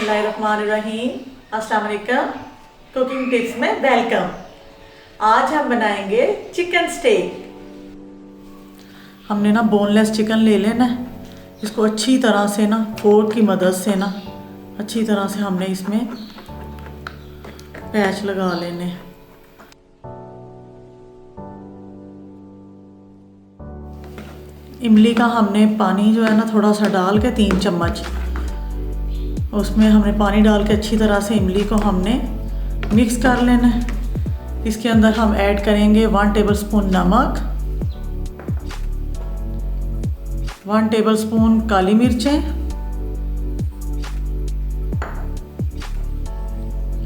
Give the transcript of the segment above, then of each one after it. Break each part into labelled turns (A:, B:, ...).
A: बिस्मिल्लाहिर्रहमानिर्रहीम। अस्सलाम वालेकुम। कुकिंग टिप्स में वेलकम। आज हम बनाएंगे चिकन स्टेक। हमने ना बोनलेस चिकन ले लेना है। इसको अच्छी तरह से ना फोर्क की मदद से ना अच्छी तरह से हमने इसमें पैच लगा लेने। इमली का हमने पानी जो है ना थोड़ा सा डाल के 3 चम्मच उसमें हमने पानी डाल के अच्छी तरह से इमली को हमने मिक्स कर लेना है। इसके अंदर हम ऐड करेंगे 1 टेबलस्पून नमक, 1 टेबलस्पून काली मिर्चें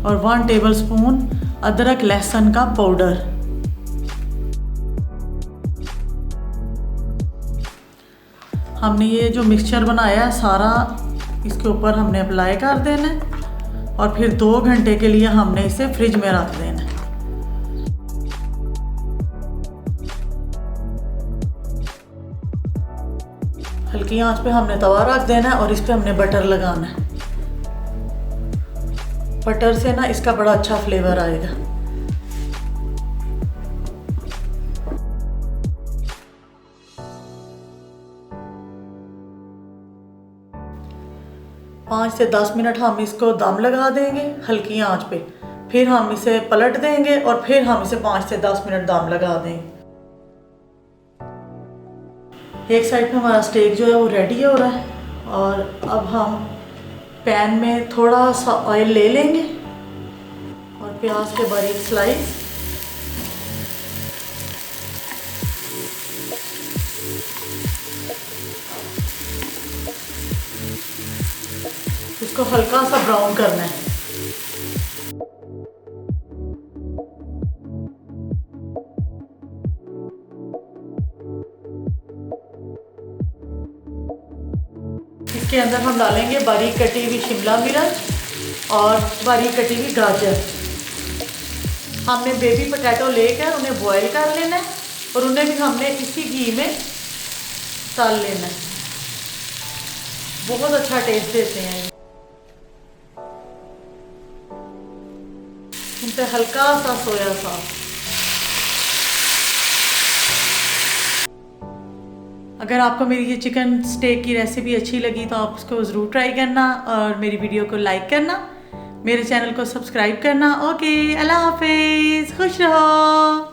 A: और 1 टेबलस्पून अदरक लहसुन का पाउडर। हमने ये जो मिक्सचर बनाया है सारा इसके ऊपर हमने अप्लाई कर देना है और फिर 2 घंटे के लिए हमने इसे फ्रिज में रख देना है। हल्की आंच पे हमने तवा रख देना है और इस पे हमने बटर लगाना है। बटर से ना इसका बड़ा अच्छा फ्लेवर आएगा। पाँच से 10 मिनट हम इसको दम लगा देंगे हल्की आंच पे, फिर हम इसे पलट देंगे और फिर हम इसे 5 से 10 मिनट दम लगा देंगे। एक साइड पे हमारा स्टेक जो है वो रेडी हो रहा है और अब हम पैन में थोड़ा सा ऑयल ले लेंगे और प्याज के बारीक स्लाइस, इसको हल्का सा ब्राउन करना है। इसके अंदर हम डालेंगे बारीक कटी हुई शिमला मिर्च और बारीक कटी हुई गाजर। हमने बेबी पोटैटो लेकर उन्हें बॉईल कर लेना है और उन्हें भी हमने इसी घी में तल लेना है। बहुत अच्छा टेस्ट देते हैं। इन पे हल्का सा सोया सॉस। अगर आपको मेरी ये चिकन स्टेक की रेसिपी अच्छी लगी तो आप उसको ज़रूर ट्राई करना और मेरी वीडियो को लाइक करना, मेरे चैनल को सब्सक्राइब करना। ओके, अल्लाह हाफिज़, खुश रहो।